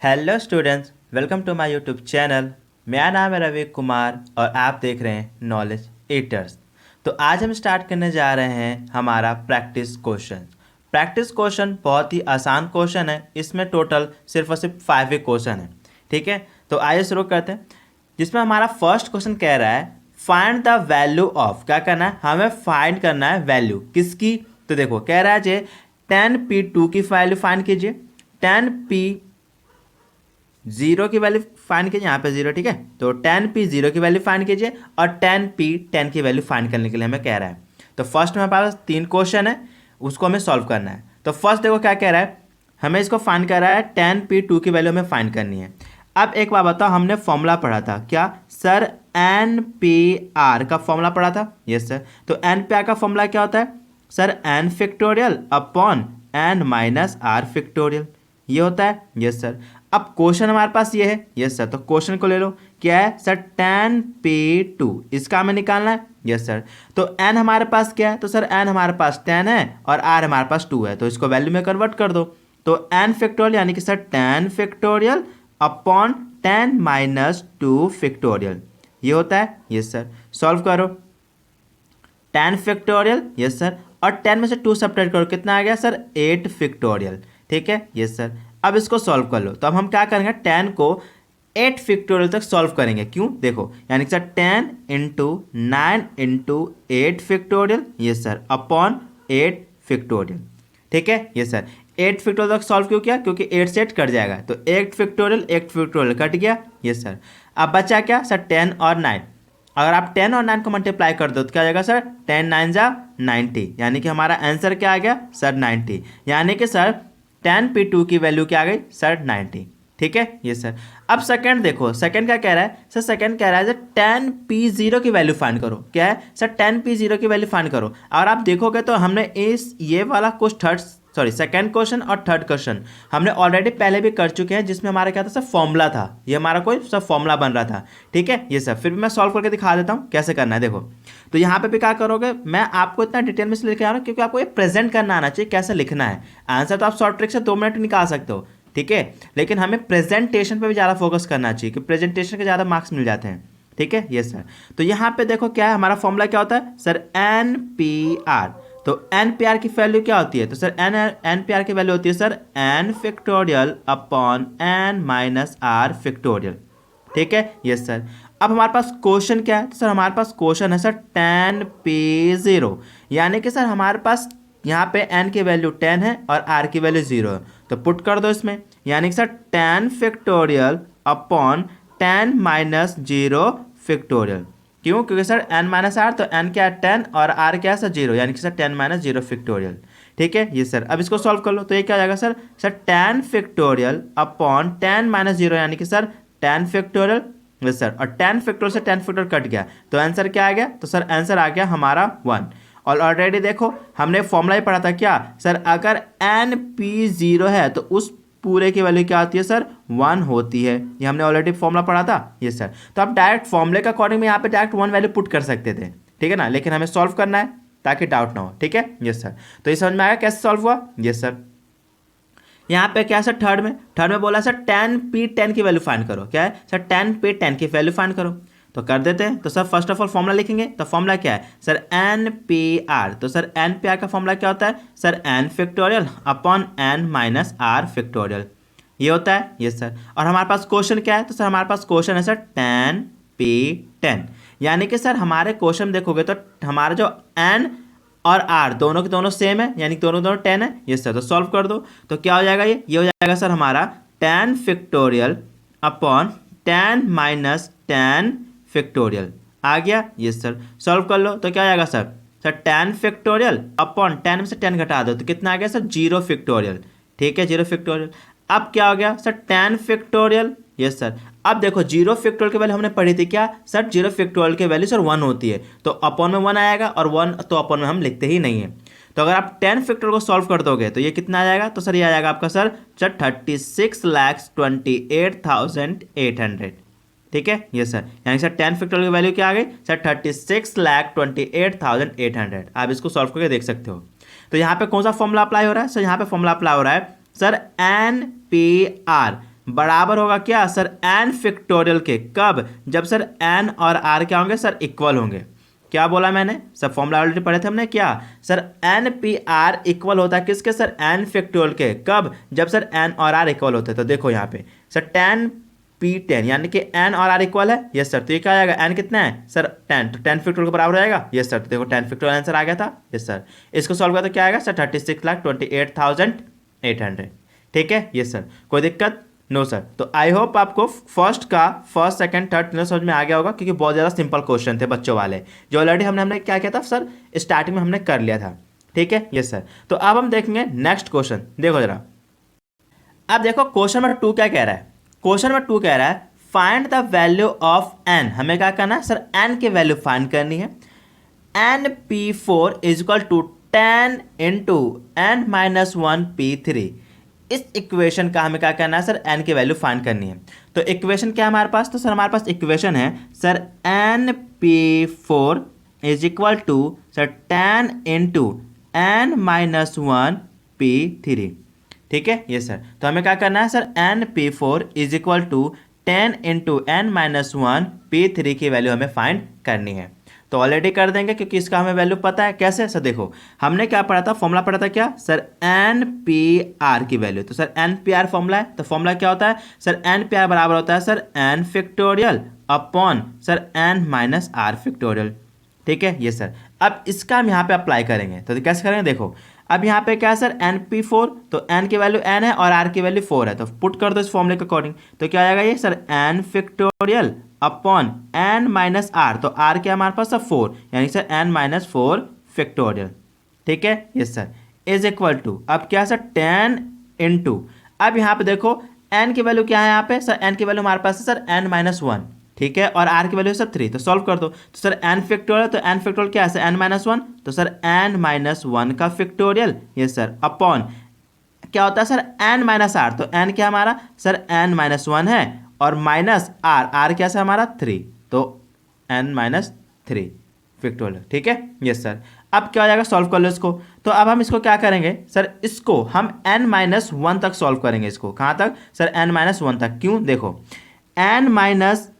Hello students, welcome to my YouTube channel. मेरा नाम है रवि कुमार और आप देख रहे हैं नॉलेज ईटर्स। तो आज हम स्टार्ट करने जा रहे हैं हमारा प्रैक्टिस क्वेश्चन। प्रैक्टिस क्वेश्चन बहुत ही आसान क्वेश्चन है। इसमें टोटल सिर्फ और सिर्फ 5 ही क्वेश्चन है। ठीक है, तो आइए शुरू करते हैं। जिसमें हमारा फर्स्ट क्वेश्चन कह रहा है फाइंड द वैल्यू ऑफ। क्या करना है, हमें फाइंड करना है वैल्यू किसकी। तो देखो कह रहा है जे 10p2 की वैल्यू फाइंड कीजिए, 10p0 की वैल्यू फाइंड कीजिए, यहाँ पे 0। ठीक है, तो 10p0 की वैल्यू फाइंड कीजिए और 10p10 की वैल्यू फाइंड करने के लिए हमें कह रहा है। तो फर्स्ट में हमारे पास 3 क्वेश्चन है, उसको हमें सॉल्व करना है। तो फर्स्ट देखो क्या कह रहा है, हमें इसको फाइंड कर रहा है 10p2 की वैल्यू हमें फाइंड करनी है। अब एक बात बताओ, हमने फॉर्मूला पढ़ा था क्या सर, NPR का फॉर्मूला पढ़ा था। Yes sir. तो NPR का फॉर्मूला क्या होता है sir, n factorial upon n minus R factorial, ये होता है। Yes sir. अब क्वेश्चन हमारे पास ये है। Yes sir. तो क्वेश्चन को ले लो, क्या है सर 10p2, इसका हमें निकालना है। Yes sir. तो n हमारे पास क्या है, तो सर n हमारे पास 10 है और r हमारे पास 2 है, तो इसको वैल्यू में कन्वर्ट कर दो। तो n फैक्टोरियल यानी कि sir 10 factorial upon 10 minus 2 factorial, ये होता है। Yes sir. सॉल्व करो 10 फैक्टोरियल, यस सर, और 10 में से 2 सब्ट्रैक्ट करो, कितना आ गया सर 8 फैक्टोरियल। ठीक है, यस सर। अब इसको सॉल्व कर लो। तो अब हम क्या करेंगे, 10 को 8 फैक्टोरियल तक सॉल्व करेंगे। क्यों, देखो यानी कि sir 10 into 9 into 8 factorial, yes sir, upon 8 factorial. ठीक है, यस सर। 8 फैक्टोरियल तक सॉल्व क्यों किया, क्योंकि 8 से 8 कट जाएगा, तो 8 फैक्टोरियल कट गया। Yes sir. अब बचा क्या सर 10 और 9। अगर आप 10 और 9 को मल्टीप्लाई कर दो तो क्या आ जाएगा सर 10 9 जा 90, यानी कि हमारा आंसर क्या आ गया सर 90। यानी कि सर 10p2 की वैल्यू क्या आ गई सर 90। ठीक है, ये सर। अब सेकंड देखो, सेकंड क्या कह रहा है सर, सेकंड कह रहा है सर 10p0 की वैल्यू फाइंड करो। क्या है सर 10p0 की वैल्यू फाइंड करो। और आप देखोगे तो हमने ये वाला कुछ सेकंड क्वेश्चन और थर्ड क्वेश्चन हमने ऑलरेडी पहले भी कर चुके हैं, जिसमें हमारा क्या था सर फॉर्मूला था, ये हमारा कोई सब फॉर्मूला बन रहा था। ठीक है, ये सब फिर भी मैं सॉल्व करके दिखा देता हूँ कैसे करना है। देखो तो यहाँ पे भी क्या करोगे, मैं आपको इतना डिटेल में लिख रहा हूँ क्योंकि आपको ये प्रेजेंट करना आना चाहिए कैसे लिखना है। आंसर तो आप शॉर्ट ट्रिक से 2 मिनट निकाल सकते हो, ठीक है, लेकिन हमें प्रेजेंटेशन पर भी ज़्यादा फोकस करना चाहिए कि प्रेजेंटेशन के ज़्यादा मार्क्स मिल जाते हैं। ठीक है, ये सर। तो यहाँ पे देखो क्या है, हमारा फॉर्मूला क्या होता है सर NPR। तो NPR की वैल्यू क्या होती है, तो सर NPR की वैल्यू होती है sir n factorial upon n minus R factorial. ठीक है, यस सर। अब हमारे पास क्वेश्चन क्या है, तो सर हमारे पास क्वेश्चन है सर 10p0, यानी कि सर हमारे पास यहाँ पे n की वैल्यू 10 है और r की वैल्यू 0 है, तो पुट कर दो इसमें, यानी कि sir 10 factorial upon 10 minus 0 factorial. क्यों, क्योंकि सर n माइनस आर, तो n क्या है 10 और r क्या है सर 0, यानी कि सर 10 माइनस 0 फैक्टोरियल। ठीक है, ये सर। अब इसको सॉल्व कर लो, तो ये क्या हो जाएगा सर 10 फैक्टोरियल अपॉन 10 माइनस 0, यानी कि सर 10 फैक्टोरियल। Yes sir. और 10 फैक्टोरियल से 10 फैक्टोरियल कट गया, तो आंसर क्या आ गया, तो सर आंसर आ गया हमारा 1। और ऑलरेडी देखो हमने फॉर्मूला ही पढ़ा था क्या सर, अगर NP0 है तो उस पूरे की वैल्यू क्या आती है सर 1 होती है, ये हमने ऑलरेडी फॉर्मूला पढ़ा था। ये सर। तो आप डायरेक्ट फॉर्मूले के अकॉर्डिंग में यहाँ पे डायरेक्ट 1 वैल्यू पुट कर सकते थे, ठीक है ना, लेकिन हमें सॉल्व करना है ताकि डाउट ना हो। ठीक है, यस सर। तो ये समझ में आया कैसे सॉल्व हुआ। Yes sir. यहाँ पे क्या है सर, थर्ड में बोला सर 10p10 की वैल्यू फाइंड करो। क्या है सर 10p10 की वैल्यू फाइंड करो, तो कर देते हैं। तो sir first of all formula लिखेंगे, तो फॉर्मूला क्या है सर NPR। तो सर NPR का फॉर्मूला क्या होता है sir n factorial upon n minus R factorial, ये होता है। Yes sir. और हमारे पास क्वेश्चन क्या है, तो सर हमारे पास क्वेश्चन है सर 10p10, यानी कि सर हमारे क्वेश्चन देखोगे तो हमारा जो n और r दोनों के दोनों सेम है, यानी दोनों 10 है। Yes sir. तो सॉल्व कर दो, तो क्या हो जाएगा, ये हो जाएगा सर हमारा 10 फैक्टोरियल अपॉन 10 माइनस 10 फैक्टोरियल आ गया। Yes sir. सॉल्व कर लो, तो क्या हो जाएगा सर 10 फैक्टोरियल अपॉन 10 में से 10 घटा दो, तो कितना आ गया सर 0 फैक्टोरियल। ठीक है, 0 फैक्टोरियल। अब क्या हो गया सर 10 फैक्टोरियल। Yes sir. अब देखो 0 फैक्टोरियल की वैल्यू हमने पढ़ी थी क्या सर, 0 फैक्टोरियल की वैल्यू सर 1 होती है, तो अपॉन में 1 आएगा, और 1 तो अपॉन में हम लिखते ही नहीं है। तो अगर आप 10 फैक्टोरियल को सॉल्व कर दोगे तो ये कितना आ जाएगा, तो सर ये आ जाएगा आपका सर 36,28,800। ठीक है, ये सर। यानी सर 10 फैक्टोरियल की वैल्यू क्या आ गई सर 36,28,800। आप इसको सॉल्व करके देख सकते हो। तो यहाँ पे कौन सा फॉर्मूला अप्लाई हो रहा है सर, यहाँ पे फॉर्मूला अप्लाई हो रहा है सर NPR बराबर होगा क्या सर एन फैक्टोरियल के, कब, जब सर एन और आर क्या होंगे सर इक्वल होंगे। क्या बोला मैंने सर, फॉर्मूला ऑलरेडी पढ़े थे हमने, क्या sir N P R equal होता है किसके सर एन फैक्टोरियल के, कब, जब सर एन और आर इक्वल होते हैं। तो देखो यहाँ पे सर टेन पी टेन यानी कि एन और आर इक्वल है, यस सर। तो ये क्या आएगा, एन कितना है सर टेन, तो टेन फैक्टोरियल के बराबर आएगा, यस सर। तो देखो टेन फैक्टोरियल आंसर आ गया था, यस सर। इसको सॉल्व किया तो क्या आएगा सर 36,28,800, ठीक है यस सर। कोई दिक्कत नो सर। तो आई होप आपको फर्स्ट सेकंड थर्ड तीनों समझ में आ गया होगा, क्योंकि बहुत ज़्यादा सिंपल क्वेश्चन थे बच्चों वाले, जो ऑलरेडी हमने क्या किया था सर स्टार्टिंग में हमने कर लिया था, ठीक है यस सर। तो अब हम देखेंगे नेक्स्ट क्वेश्चन, देखो जरा। अब देखो क्वेश्चन नंबर 2 क्या कह रहा है, क्वेश्चन नंबर 2 कह रहा है find the value of N. हमें क्या करना है सर एन की वैल्यू फाइंड करनी है। N P four is equal to 10 into N minus one P three. इस इक्वेशन का हमें क्या करना है सर एन की वैल्यू फाइंड करनी है। तो इक्वेशन क्या है हमारे पास, तो सर हमारे पास इक्वेशन है sir N P four is equal to sir 10 into N minus one P three, ठीक है ये सर। तो हमें क्या करना है sir N P four is equal to 10 into N minus one P three की वैल्यू हमें फाइंड करनी है। तो ऑलरेडी कर देंगे क्योंकि इसका हमें वैल्यू पता है। कैसे सर, देखो हमने क्या पढ़ा था, फॉर्मूला पढ़ा था क्या सर एन पी आर की वैल्यू। तो sir N P R formula है, तो फॉर्मूला क्या होता है सर एन पी आर बराबर होता है sir N factorial upon sir N minus R factorial, ठीक है ये सर। अब इसका हम यहाँ पे अप्लाई करेंगे, तो कैसे करेंगे देखो। अब यहाँ पे क्या है सर एन पी फोर, तो एन की वैल्यू एन है और आर की वैल्यू 4 है, तो पुट कर दो इस फॉर्मूले के अकॉर्डिंग। तो क्या आएगा ये sir N factorial upon N minus R, तो आर क्या हमारे पास सर 4, यानी सर एन माइनस 4 फैक्टोरियल, ठीक है yes sir, is equal to अब क्या है सर 10 इंटू, अब यहाँ पे देखो एन की वैल्यू क्या है यहाँ पे सर, एन की वैल्यू हमारे पास है सर एन माइनस वन, ठीक है, और आर की वैल्यू सर 3, तो सॉल्व कर दो। तो सर एन फैक्टोरियल, तो एन फैक्टोरियल क्या है सर एन माइनस वन, तो सर एन माइनस वन का फैक्टोरियल यस सर अपॉन क्या होता है सर एन माइनस आर, तो एन क्या हमारा सर एन माइनस वन है और माइनस आर, आर क्या है हमारा 3, तो एन माइनस थ्री फैक्टोरियल, ठीक है यस सर। अब क्या हो जाएगा, सॉल्व कर लो इसको। तो अब हम इसको क्या करेंगे सर, इसको हम एन माइनस वन तक सॉल्व करेंगे। इसको कहाँ तक सर एन माइनस वन तक, क्यों देखो N minus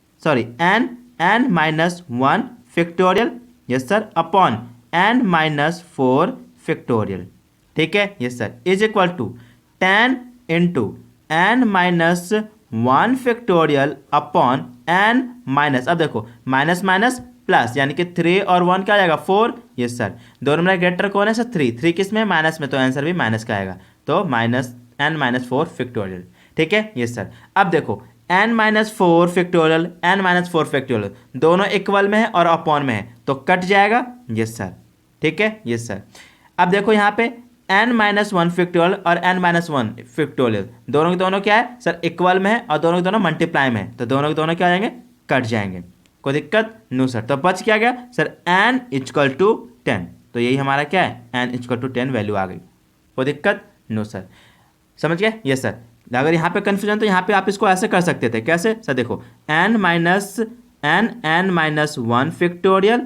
one factorial yes sir upon N minus four factorial, ठीक है yes sir, is equal to 10 into N minus one factorial upon N minus, अब देखो माइनस माइनस प्लस, यानी कि 3 और 1 क्या आ जाएगा 4, यस सर। दोनों में ग्रेटर कौन है सर 3 किस में माइनस में, तो आंसर भी माइनस का आएगा, तो minus N minus four factorial, ठीक है यस सर। अब देखो N minus four factorial, N minus four factorial दोनों इक्वल में है और अपॉन में है, तो कट जाएगा यस सर, ठीक है यस सर। अब देखो यहाँ पे एन माइनस वन फैक्टोरियल और एन माइनस वन फैक्टोरियल दोनों के दोनों क्या है सर इक्वल में है और दोनों के दोनों मल्टीप्लाई में है, तो दोनों के दोनों क्या हो जाएंगे, कट जाएंगे, कोई दिक्कत नो सर। तो बच क्या गया सर एन इक्वल टू 10, तो यही हमारा क्या है एन इक्वल टू 10 वैल्यू आ गई, कोई दिक्कत नो सर, समझ गए यस सर। अगर यहाँ पे कन्फ्यूजन तो यहाँ पे आप इसको ऐसे कर सकते थे, कैसे सर देखो N minus one factorial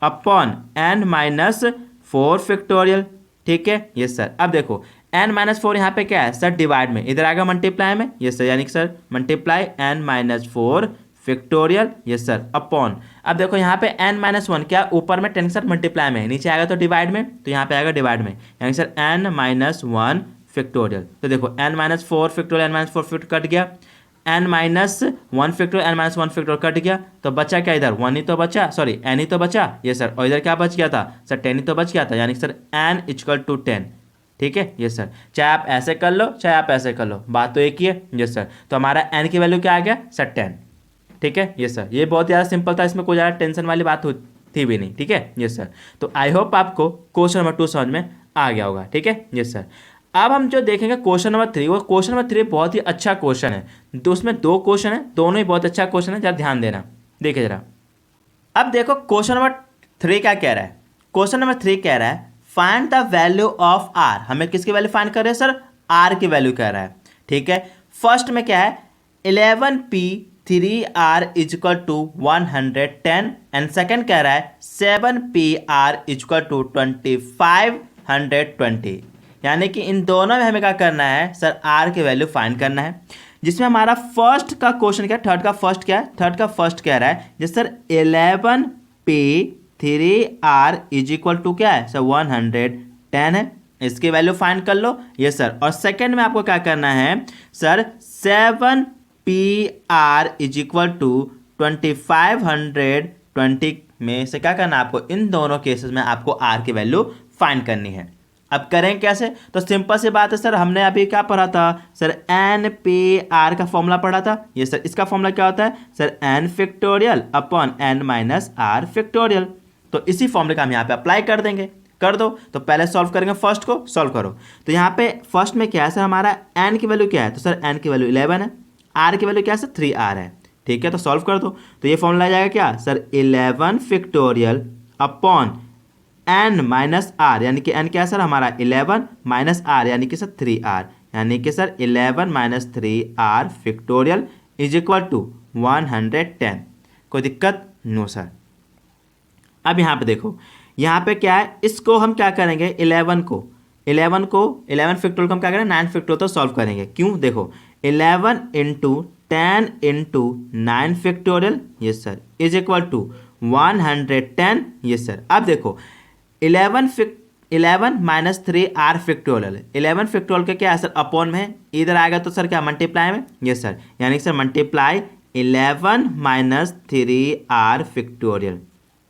upon N minus four factorial, ठीक है यस सर। अब देखो एन माइनस फोर यहाँ पे क्या है सर डिवाइड में, इधर आएगा मल्टीप्लाई में यस सर, यानी कि sir multiply N minus four factorial yes sir upon, अब देखो यहाँ पे एन माइनस वन क्या ऊपर में 10 सर मल्टीप्लाई में, नीचे आएगा तो डिवाइड में, तो यहाँ पे आएगा डिवाइड में, यानी sir N minus one factorial. तो देखो N minus four factorial N minus four factorial cut गया, n minus one factorial N minus one factorial cut गया, तो बचा क्या इधर वन ही तो बचा, सॉरी एन ही तो बचा ये सर, और इधर क्या बच गया था सर 10 ही तो बच गया था, यानी सर एन इक्वल टू 10, ठीक है ये सर। चाहे आप ऐसे कर लो चाहे आप ऐसे कर लो, बात तो एक ही है ये सर। तो हमारा एन की वैल्यू क्या आ गया सर 10, ठीक है ये सर। ये बहुत ज़्यादा सिंपल था, इसमें कोई ज़्यादा टेंशन वाली बात थी भी नहीं, ठीक है ये सर। तो आई होप आपको क्वेश्चन नंबर 2 समझ में आ गया होगा, ठीक है ये सर। अब हम जो देखेंगे क्वेश्चन नंबर 3, वो क्वेश्चन नंबर 3 बहुत ही अच्छा क्वेश्चन है, तो उसमें 2 क्वेश्चन है, दोनों ही बहुत अच्छा क्वेश्चन है, जरा ध्यान देना, देखिए जरा। अब देखो क्वेश्चन नंबर 3 क्या कह रहा है, क्वेश्चन नंबर 3 कह रहा है find the value of R. हमें किसकी वैल्यू फाइंड कर रहे हैं सर, आर की वैल्यू कह रहा है, ठीक है। फर्स्ट में क्या है 11p 3r is equal to 110 and second कह रहा है 7pr इज इक्वल टू 2520, यानी कि इन दोनों में हमें क्या करना है सर आर की वैल्यू फाइंड करना है। जिसमें हमारा फर्स्ट का क्वेश्चन क्या है, थर्ड का फर्स्ट क्या है, थर्ड का फर्स्ट कह रहा है जी sir 11p3r is equal to क्या है सर 110 है, इसकी वैल्यू फाइंड कर लो ये सर। और सेकंड में आपको क्या करना है sir 7pr is equal to 2520 में से क्या करना है आपको, इन दोनों केसेस में आपको r की वैल्यू फाइंड करनी है। अब करें कैसे, तो सिंपल सी बात है सर, हमने अभी क्या पढ़ा था सर एन पे आर का फॉर्मूला पढ़ा था ये सर। इसका फॉर्मूला क्या होता है sir N factorial upon N minus R factorial. तो इसी फॉर्मूले का हम यहाँ पे अप्लाई कर देंगे, कर दो। तो पहले सॉल्व करेंगे, फर्स्ट को सॉल्व करो। तो यहाँ पे फर्स्ट में क्या है सर, हमारा एन की वैल्यू क्या है, तो सर एन की वैल्यू 11 है, आर की वैल्यू क्या है सर 3r है, ठीक है। तो सॉल्व कर दो, तो ये फॉर्मूला आ जाएगा क्या sir 11 factorial upon N minus R, यानी कि एन क्या है सर हमारा 11 माइनस आर यानी कि सर 3r, यानी कि sir 11 minus 3r factorial is equal to 110। कोई दिक्कत नो सर। अब यहाँ पे देखो, यहाँ पे क्या है, इसको हम क्या करेंगे 11 फैक्टोरियल को हम क्या करेंगे 9 फैक्टोरियल तो सॉल्व करेंगे। क्यों, देखो 11 इंटू 10 इंटू 9 फैक्टोरियल ये सर इज इक्वल टू 110 ये सर। अब देखो 11 माइनस 3r फैक्टोरियल, 11 फैक्टोरियल का क्या है सर अपॉन में है, इधर आएगा तो सर क्या मल्टीप्लाई में ये सर, यानी कि sir multiply 11 minus 3r factorial.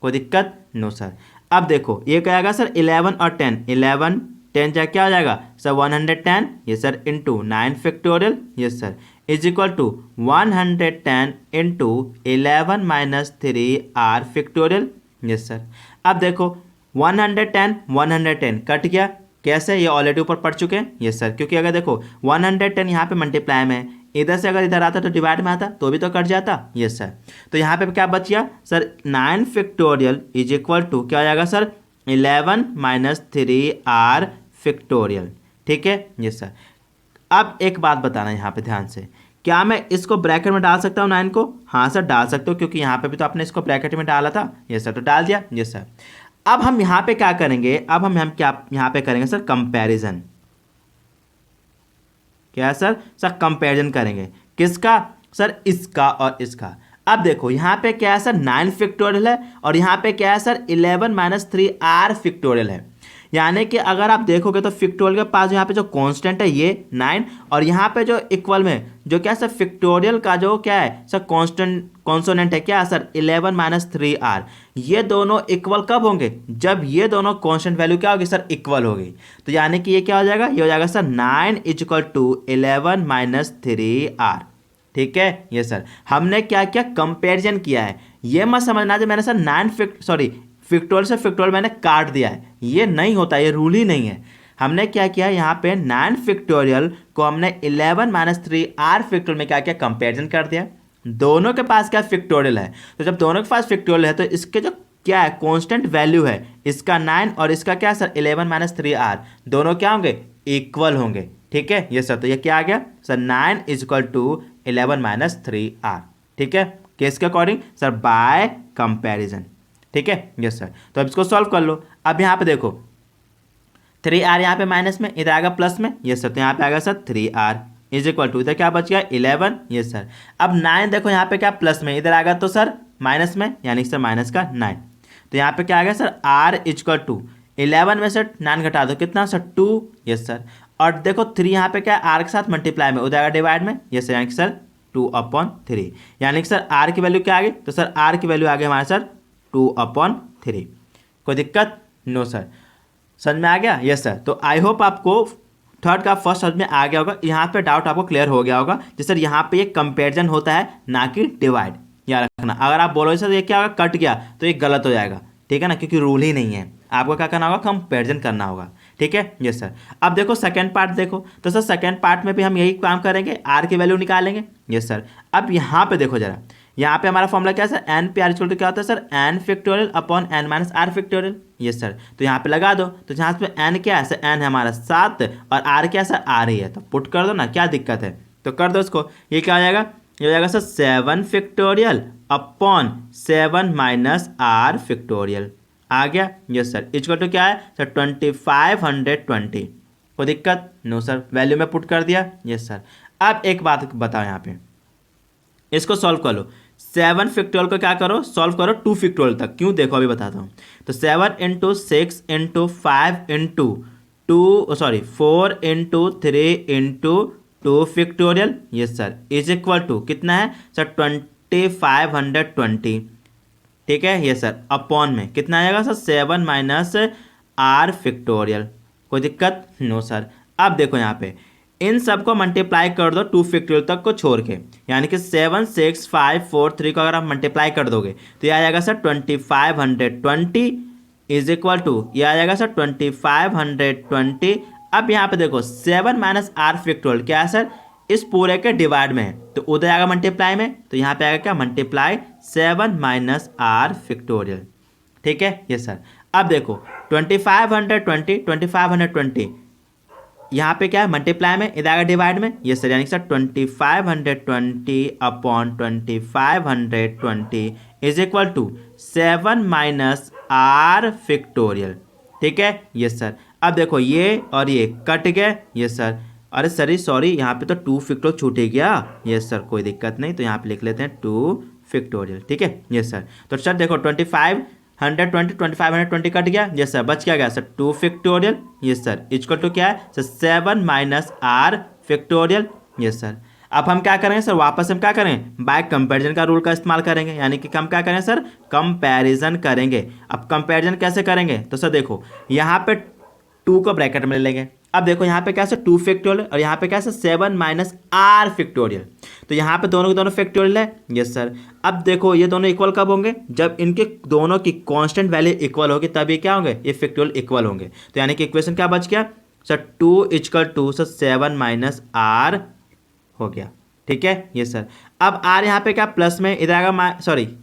कोई दिक्कत नो सर। अब देखो ये क्या आएगा सर 11 और 10, 11 10 जा क्या हो जाएगा सर 110 ये सर इंटू 9 फैक्टोरियल ये sir is equal to 110 into 11 minus 3r factorial ये सर। अब देखो 110 कट गया, कैसे, ये ऑलरेडी ऊपर पढ़ चुके हैं ये सर, क्योंकि अगर देखो 110 यहाँ पे मल्टीप्लाई में है, इधर से अगर इधर आता तो डिवाइड में आता तो भी तो कट जाता ये सर। तो यहाँ पे क्या बच गया sir 9 factorial is equal to क्या हो जाएगा सर 11 माइनस 3r फैक्टोरियल, ठीक है ये सर। अब एक बात बताना यहाँ पे ध्यान से, क्या मैं इसको ब्रैकेट में डाल सकता हूँ 9 को, हाँ सर डाल सकते हो, क्योंकि यहाँ पे भी तो आपने इसको ब्रैकेट में डाला था ये सर, तो डाल दिया ये सर। अब हम यहाँ पे क्या करेंगे, अब हम क्या यहाँ पे करेंगे सर कंपैरिजन, क्या सर कंपैरिजन करेंगे, किसका सर इसका और इसका। अब देखो यहाँ पे क्या है सर 9 फैक्टोरियल है और यहाँ पे क्या है सर 11 माइनस 3r फैक्टोरियल है, यानी कि अगर आप देखोगे तो फैक्टोरियल के पास यहाँ पे जो कांस्टेंट है ये 9, और यहाँ पे जो इक्वल में जो क्या है सर फैक्टोरियल का जो क्या है सर कॉन्सोनेंट है क्या सर 11 माइनस 3r, ये दोनों इक्वल कब होंगे, जब ये दोनों कांस्टेंट वैल्यू क्या होगी सर इक्वल होगी। तो यानी कि ये क्या हो जाएगा, ये हो जाएगा sir 9 is equal to 11 minus 3r, ठीक है ये सर। हमने क्या किया कंपेरिजन किया है, ये मत समझना जो मैंने सर फैक्टोरियल से फैक्टोरियल मैंने काट दिया है, ये नहीं होता, ये रूल ही नहीं है। हमने क्या किया यहाँ पे 9 फैक्टोरियल को हमने 11 माइनस 3r फैक्टोरियल में क्या किया कंपैरिजन कर दिया। दोनों के पास क्या फैक्टोरियल है, तो जब दोनों के पास फैक्टोरियल है तो इसके जो क्या है कांस्टेंट वैल्यू है, इसका 9 और इसका क्या है सर 11 माइनस 3r, दोनों क्या होंगे इक्वल होंगे, ठीक है ये सर। तो ये क्या आ गया sir 9 is equal to 11 minus 3r, ठीक है, केस के अकॉर्डिंग सर बाय कंपैरिजन, ठीक है यस सर। तो अब इसको सॉल्व कर लो। अब यहाँ पे देखो 3r यहाँ पे माइनस में, इधर आएगा प्लस में यस सर, तो यहाँ पे आएगा sir 3r is equal to इधर क्या बच गया 11 यस सर। अब 9 देखो यहाँ पे क्या प्लस में, इधर आएगा तो सर माइनस में, यानी सर माइनस का 9, तो यहाँ पे क्या आ गया sir r is equal to 11 में से 9 घटा दो कितना सर 2 यस सर। और देखो 3 यहाँ पे क्या r के साथ मल्टीप्लाई में, उधर आएगा डिवाइड में यस सर, यानी कि सर 2/3, यानी कि सर r की वैल्यू क्या आ गई, तो सर r की वैल्यू आ गई हमारे सर 2/3। कोई दिक्कत नो सर, समझ में आ गया यस सर। तो आई होप आपको थर्ड का फर्स्ट समझ में आ गया होगा, यहाँ पे डाउट आपको क्लियर हो गया होगा कि सर यहाँ पे ये कंपैरिजन होता है ना कि डिवाइड, याद रखना। अगर आप बोलोगे सर ये क्या होगा कट गया तो ये गलत हो जाएगा, ठीक है ना, क्योंकि रूल ही नहीं है, आपको क्या करना होगा कंपैरिजन करना होगा, ठीक है यस सर। अब देखो सेकंड पार्ट देखो, तो सर सेकंड पार्ट में भी हम यही काम करेंगे, r की वैल्यू निकालेंगे यस सर। अब यहाँ पे देखो जरा, यहाँ पे हमारा फॉर्मूला क्या है sir N P R equal to क्या होता है sir N factorial upon N minus R factorial yes sir. तो यहाँ पे लगा दो, तो यहाँ पे एन क्या है सर एन है हमारा 7 और आर क्या है सर आर ही है, तो पुट कर दो ना, क्या दिक्कत है, तो कर दो इसको। ये क्या हो जाएगा, ये हो जाएगा sir 7 factorial upon 7 minus R factorial आ गया यस सर, इक्वल टू क्या है सर 2520। कोई दिक्कत नो सर, वैल्यू में पुट कर दिया यस सर। अब एक बात बताओ यहाँ पे, इसको सॉल्व कर लो। 7 फैक्टोरियल को क्या करो, सॉल्व करो 2 फैक्टोरियल तक। क्यों, देखो अभी बताता हूँ। तो 7 into 6 into 5 into 4 into 3 into 2 factorial, yes sir, is equal to कितना है सर 2520, ठीक है ये सर, अपॉन में कितना आएगा सर 7 माइनस आर फैक्टोरियल। कोई दिक्कत, नो सर। अब देखो यहाँ पे इन सब को मल्टीप्लाई कर दो 2 फैक्टोरियल तक को छोड़ के, यानी कि 7 6 5 4 3 को अगर आप मल्टीप्लाई कर दोगे तो ये आ जाएगा सर 2520 इज इक्वल टू, ये आ जाएगा सर 2520। अब यहाँ पे देखो 7 माइनस आर फैक्टोरियल क्या है सर, इस पूरे के डिवाइड में है, तो उधर आएगा मल्टीप्लाई में, तो यहाँ पे आएगा क्या मल्टीप्लाई 7 माइनस आर फैक्टोरियल, ठीक है ये सर। अब देखो 2520 यहाँ पे क्या है मल्टीप्लाई में, इधर आएगा डिवाइड में, ये सर, यानी sir 2520 upon 2520 is equal to 7 minus R factorial, ठीक है ये सर। अब देखो ये और ये कट गए, ये सर, अरे सॉरी यहाँ पे तो 2 फैक्टोरियल छूट ही गया, ये सर, कोई दिक्कत नहीं, तो यहाँ पे लिख लेते हैं 2 फैक्टोरियल, ठीक है ये सर। तो सर देखो 2520 कट गया, ये सर, बच क्या गया सर 2 फैक्टोरियल, ये सर, इक्वल टू क्या है सर 7 माइनस आर फैक्टोरियल, ये सर। अब हम क्या करेंगे सर, वापस हम क्या करेंगे, बाय कंपैरिजन का रूल का इस्तेमाल करेंगे, यानी कि हम क्या करेंगे सर, कंपैरिजन करेंगे। अब कंपैरिजन कैसे करेंगे, तो सर देखो यहाँ पे 2 को ब्रैकेट में ले लेंगे। अब देखो यहाँ पे क्या है 2 फैक्टोरियल और यहाँ पे क्या है 7 माइनस आर फैक्टोरियल, तो यहाँ पे दोनों के दोनों फैक्टोरियल है, यस सर। अब देखो ये दोनों इक्वल कब होंगे, जब इनके दोनों की कांस्टेंट वैल्यू इक्वल होगी, तब ये क्या होंगे, ये फैक्टोरियल इक्वल होंगे। तो यानी कि इक्वेशन क्या बच गया sir 2 equal to sir 7 minus R हो गया, ठीक है ये सर। अब आर यहाँ पे क्या प्लस में, इधर आएगा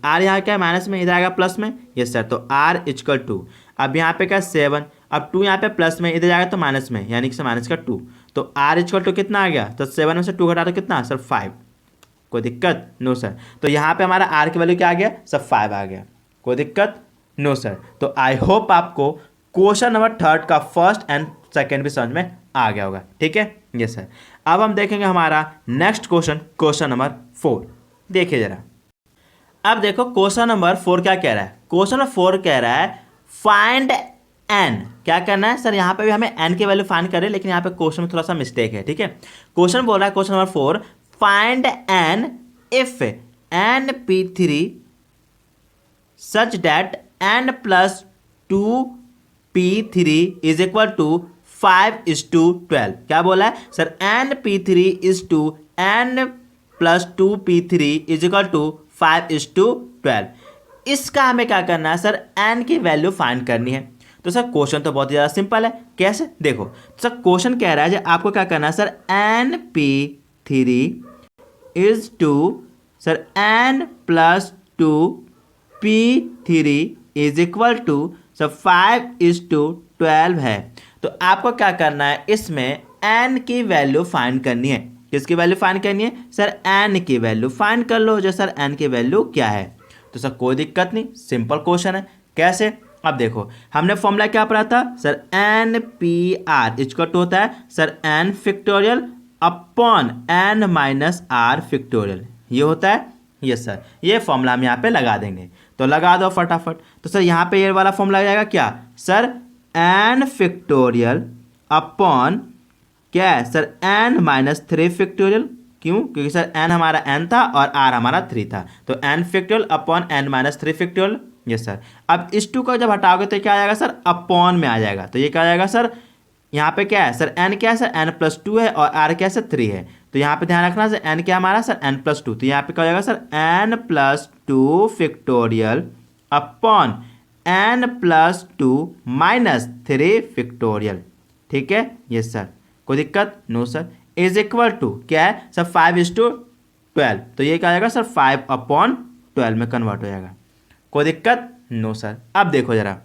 आर यहाँ क्या माइनस में, इधर आएगा प्लस में, यस सर। तो आर इक्वल टू, अब यहाँ पे क्या 7, अब 2 यहाँ पे प्लस में, इधर जाएगा तो माइनस में, यानी कि माइनस का 2, तो आर इक्वल टू कितना आ गया, तो 7 में से 2 घटा तो कितना सर 5, कोई दिक्कत, नो सर। तो यहाँ पे हमारा आर की वैल्यू क्या आ गया सर 5 आ गया, कोई दिक्कत, नो सर। तो आई होप आपको क्वेश्चन नंबर 3 का फर्स्ट एंड सेकेंड भी समझ में आ गया होगा, ठीक है ये सर। अब हम देखेंगे हमारा नेक्स्ट क्वेश्चन नंबर 4, देखिए जरा। अब देखो क्वेश्चन नंबर 4 क्या कह रहा है, क्वेश्चन नंबर 4 कह रहा है फाइंड एन, क्या करना है सर, यहाँ पे भी हमें एन की वैल्यू फाइंड करें, लेकिन यहाँ पे क्वेश्चन में थोड़ा सा मिस्टेक है, ठीक है। क्वेश्चन बोल रहा है question number 4, find N if N p3 such that N plus 2p3 is equal to 5:12। क्या बोला है sir, N p3 is to N plus 2p3 is equal to 5:12। इसका हमें क्या करना है सर, एन की वैल्यू फाइंड करनी है। तो सर क्वेश्चन तो बहुत ही ज़्यादा सिंपल है, कैसे देखो सर, क्वेश्चन कह रहा है आपको क्या करना है sir, N p3 is to sir N plus 2p3 is equal to sir 5:12 है। तो आपको क्या करना है, इसमें एन की वैल्यू फाइंड करनी है। किसकी वैल्यू फाइंड करनी है सर, एन की वैल्यू फाइंड कर लो, जो सर एन की वैल्यू क्या है। तो सर कोई दिक्कत नहीं, सिंपल क्वेश्चन है, कैसे। अब देखो हमने फॉर्मूला क्या पढ़ा था sir, N P R equal to होता है sir N factorial upon N minus R factorial, ये होता है, यस सर। ये फॉर्मूला हम यहाँ पे लगा देंगे, तो लगा दो फटाफट। तो सर यहाँ पे ये वाला फॉर्मूला आ जाएगा क्या सर, एन फैक्टोरियल अपॉन क्या है सर, एन माइनस 3 फैक्टोरियल। क्यों, क्योंकि सर एन हमारा एन था और आर हमारा 3 था, तो N factorial upon N minus 3 factorial, yes sir. अब इस 2 को जब हटाओगे तो क्या आ जाएगा सर, अपॉन में आ जाएगा। तो ये क्या आ जाएगा सर, यहाँ पे क्या है सर, एन क्या है सर, एन प्लस 2 है और आर क्या है सर 3 है। तो यहाँ पे ध्यान रखना सर, एन क्या हमारा सर एन प्लस 2, तो यहाँ पे क्या हो जाएगा sir N plus 2 factorial upon N plus 2 minus 3 factorial, ठीक है यस सर, कोई दिक्कत, no sir. Is equal to क्या है सर 5:12, तो ये क्या आ जाएगा सर 5/12 में कन्वर्ट हो जाएगा, कोई दिक्कत, नो सर। अब देखो जरा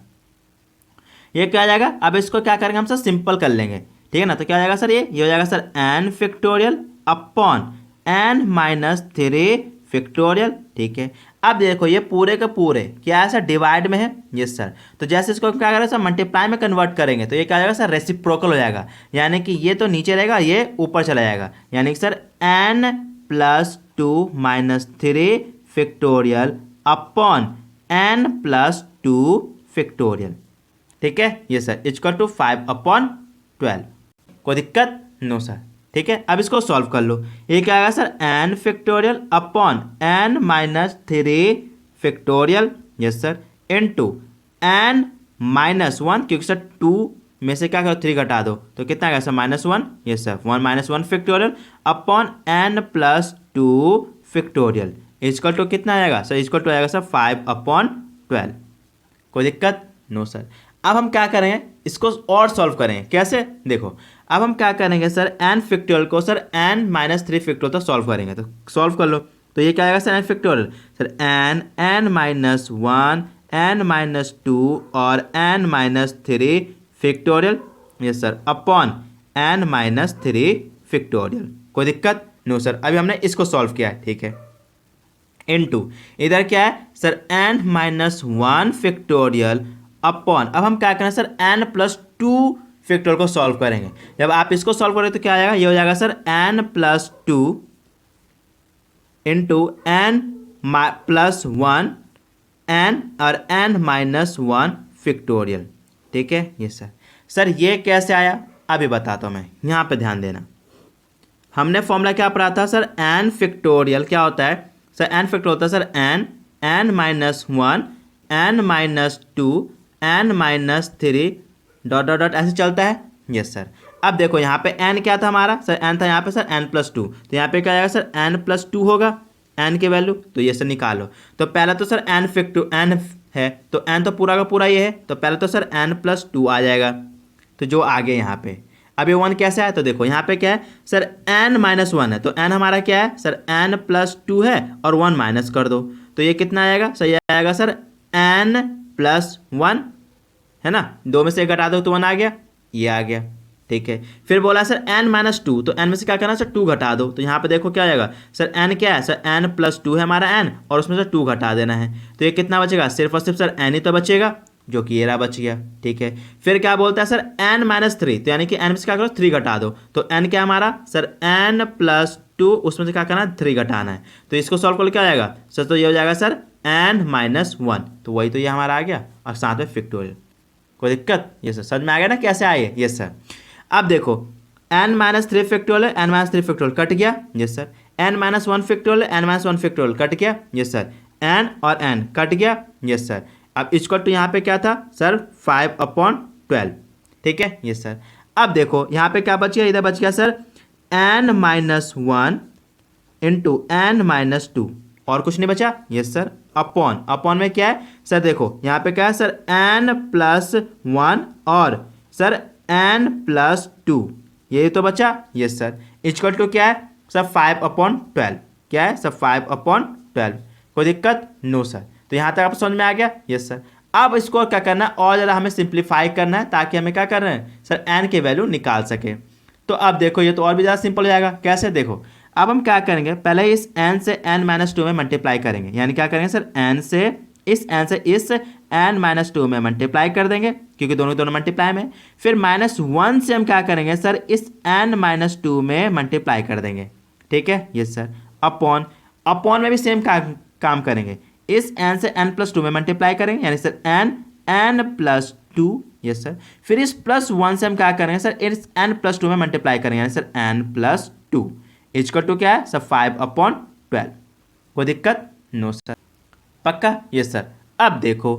ये क्या आ जाएगा, अब इसको क्या करेंगे हम सर, सिंपल कर लेंगे, ठीक है ना। तो क्या आ जाएगा सर, ये हो जाएगा sir N factorial upon N minus 3 factorial, ठीक है। अब देखो ये पूरे के पूरे क्या है सर, डिवाइड में है, यस सर। तो जैसे इसको क्या करेंगे सर, मल्टीप्लाई में कन्वर्ट करेंगे तो ये क्या हो जाएगा सर, रेसिप्रोकल हो जाएगा, यानी कि ये तो नीचे रहेगा, ये ऊपर चला जाएगा, यानी कि sir n plus 2 minus 3 factorial upon n plus 2 factorial, ठीक है, ये सर इक्वल टू 5/12। कोई दिक्कत नो सर, ठीक है। अब इसको सॉल्व कर लो, ये क्या आएगा sir, n factorial upon n minus 3 factorial, yes sir, into n minus 1, क्योंकि सर 2 में से क्या करो 3 घटा दो तो कितना आएगा sir, -1, yes sir, 1 minus 1 factorial upon n plus 2 factorial equal to कितना आएगा सर, इक्वल टू आएगा सर 5/12। कोई दिक्कत नो सर। अब हम क्या करेंगे, इसको और सॉल्व करेंगे, कैसे देखो, अब हम क्या करेंगे सर, n फैक्टोरियल को सर n माइनस 3 फैक्टोरियल तक सॉल्व करेंगे, तो सॉल्व कर लो, तो ये क्या आएगा sir, n factorial sir n minus 1 n minus 2 और n minus 3 factorial, yes sir, upon n minus 3 factorial. कोई दिक्कत नो सर। अभी हमने इसको सॉल्व किया है, ठीक है, इनटू इधर क्या है sir, n minus 1 factorial upon, अब हम क्या करें सर, n प्लस 2 फैक्टोरियल को सॉल्व करेंगे। जब आप इसको सॉल्व करेंगे तो क्या आएगा, ये हो जाएगा sir n plus 2 into n plus 1 n और n माइनस 1 फैक्टोरियल, ठीक है, ये सर। सर ये कैसे आया अभी बताता हूँ मैं, यहाँ पे ध्यान देना। हमने फॉर्मूला क्या पढ़ा था सर, n फैक्टोरियल क्या होता है सर, n फैक्टोरियल होता है sir n minus 1 n minus 2 n minus 3 dot dot dot ऐसे चलता है, यस सर। अब देखो यहाँ पे n क्या था हमारा सर, n था यहाँ पे सर n प्लस 2, तो यहाँ पे क्या आएगा सर, n प्लस 2 होगा n की वैल्यू, तो ये सर निकालो। तो पहला तो सर n n है, तो n तो पूरा का पूरा ये है, तो पहले तो सर n प्लस 2 आ जाएगा, तो जो आगे यहाँ पे अब ये 1 कैसे आया, तो देखो यहाँ पे क्या है सर, n माइनस 1 है, तो n हमारा क्या है सर, n प्लस 2 है और 1 माइनस कर दो, तो ये कितना आएगा सर, ये आएगा सर n प्लस 1, है ना, 2 में से 1 घटा दो तो 1 आ गया, ये आ गया, ठीक है। फिर बोला सर n माइनस 2, तो n में से क्या करना सर, 2 घटा दो, तो यहाँ पे देखो क्या आएगा सर, n क्या है सर, n प्लस 2 है हमारा n, और उसमें से 2 घटा देना है, तो ये कितना बचेगा, सिर्फ और सिर्फ सर n ही तो बचेगा, जो कि ये रहा बच गया, ठीक है। फिर क्या बोलता है सर, n माइनस 3, तो यानी कि n में से क्या करो 3 घटा दो, तो n क्या हमारा सर, n प्लस 2, उसमें से क्या करना है 3 घटाना है, तो इसको सॉल्व कर क्या आएगा सर, तो ये हो जाएगा सर n माइनस 1, तो वही तो ये हमारा आ गया, और साथ में फैक्टोरियल। कोई दिक्कत, ये सर समझ में आ गया ना कैसे आए, यस सर। अब देखो n minus 3 factorial, n minus 3 factorial cut गया, yes sir, n minus 1 factorial, n minus 1 factorial cut गया, यस सर, n और n कट गया, यस सर। अब इक्वल टू यहाँ पे क्या था सर, 5/12, ठीक है, यस सर। अब देखो यहाँ पे क्या बच गया, इधर बच गया sir n minus 1 into n minus 2, और कुछ नहीं बचा, यस सर, अपॉन में क्या है सर, देखो यहाँ पे क्या है सर, n प्लस 1 और सर n प्लस 2, ये तो बचा, यस सर, इक्वल टू क्या है सर, 5/12, क्या है सर, 5/12। कोई दिक्कत नो सर, तो यहाँ तक आप समझ में आ गया, यस सर। अब इसको क्या करना है, और ज़रा हमें सिंप्लीफाई करना है, ताकि हमें क्या करना है सर, n की वैल्यू निकाल सके। तो अब देखो ये तो और भी ज़्यादा सिंपल हो जाएगा, कैसे देखो, अब हम क्या करेंगे, पहले इस n से n माइनस 2 में मल्टीप्लाई करेंगे, यानी क्या करेंगे सर, n से इस n माइनस 2 में मल्टीप्लाई कर देंगे, क्योंकि दोनों मल्टीप्लाई में। फिर -1 से हम क्या करेंगे सर, इस n माइनस 2 में मल्टीप्लाई कर देंगे, ठीक है, यस सर। अपॉन में भी सेम काम करेंगे, इस n से n प्लस 2 में मल्टीप्लाई करेंगे, यानी sir n plus 2, yes sir. फिर इस +1 से हम क्या करेंगे सर, इस n प्लस 2 में मल्टीप्लाई करेंगे, यानी sir n plus 2 equal to क्या है सर, 5/12। कोई दिक्कत नो सर, पक्का, यस सर। अब देखो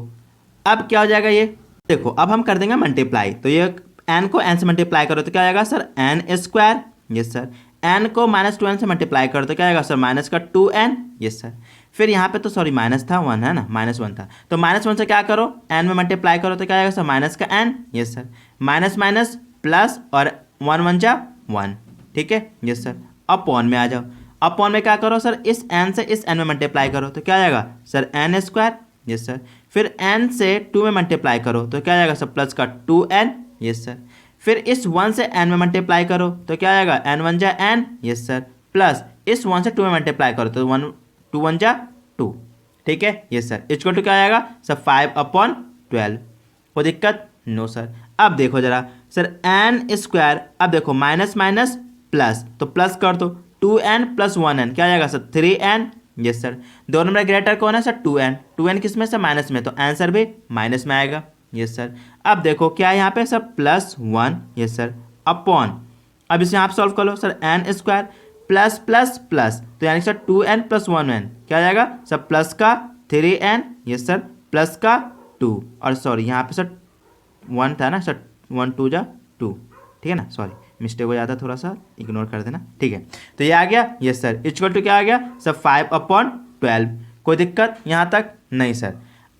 अब क्या हो जाएगा, ये देखो अब हम कर देंगे मल्टीप्लाई, तो ये n को n से मल्टीप्लाई करो तो क्या आएगा sir, n², yes sir. n को -2n से मल्टीप्लाई करो तो क्या आएगा सर, माइनस का 2n, यस सर। फिर यहाँ पे तो सॉरी माइनस था, 1 है ना, -1 था, तो -1 से क्या करो, n में मल्टीप्लाई करो तो क्या आएगा सर, माइनस का n, yes sir. Minus minus plus, और 1 1 जा 1, ठीक है, यस सर। अपॉन में आ जाओ, अपॉन में क्या करो सर, इस n से इस n में मल्टीप्लाई करो तो क्या आएगा सर, n², यस सर। फिर n से 2 में मल्टीप्लाई करो तो क्या आएगा सर, प्लस का 2n, यस सर। फिर इस 1 से n में मल्टीप्लाई करो तो क्या आएगा, n 1 जा n, यस सर, प्लस इस 1 से 2 में मल्टीप्लाई करो तो 1 2 1 जा 2, ठीक है ये सर। इक्वल टू क्या आएगा सर 5/12। कोई दिक्कत नो सर। अब देखो जरा सर n स्क्वायर, अब देखो माइनस माइनस प्लस, तो प्लस कर दो 2n + 1n क्या आएगा सर 3n। Yes sir. दो नंबर ग्रेटर कौन है सर 2n, 2n किस में सर माइनस में, तो आंसर भी माइनस में आएगा। Yes sir. अब देखो क्या है यहाँ पे सर +1, यस सर, अपॉन, अब इसे आप सॉल्व कर लो sir n square plus plus plus, तो यानी सर 2n + 1n क्या आ जाएगा सर प्लस का 3n, यस सर, प्लस का 2, और सॉरी यहाँ पे सर 1 था ना सर, 1 2 जा 2, ठीक है ना, सॉरी मिस्टेक हो जाता, थोड़ा सा इग्नोर कर देना, ठीक है। तो ये आ गया यस सर, इक्वल टू क्या आ गया सर 5/12। कोई दिक्कत यहाँ तक नहीं सर।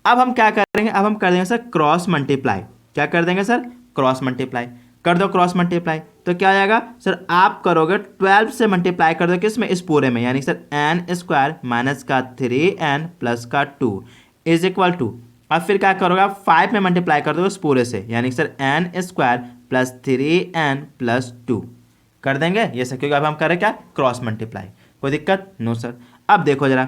अब हम क्या करेंगे, अब हम कर देंगे सर क्रॉस मल्टीप्लाई। क्या कर देंगे सर क्रॉस मल्टीप्लाई, कर दो क्रॉस मल्टीप्लाई, तो क्या आ जाएगा सर आप करोगे 12 से मल्टीप्लाई कर दो किस में, इस पूरे में, यानी सर n स्क्वायर माइनस का 3n प्लस का 2 इज इक्वल टू, अब फिर क्या करोगे आप 5 में मल्टीप्लाई कर दो इस पूरे से, यानी sir n square plus 3n plus 2 कर देंगे ये सर, क्योंकि अब हम करें क्या क्रॉस मल्टीप्लाई। कोई दिक्कत नो सर। अब देखो जरा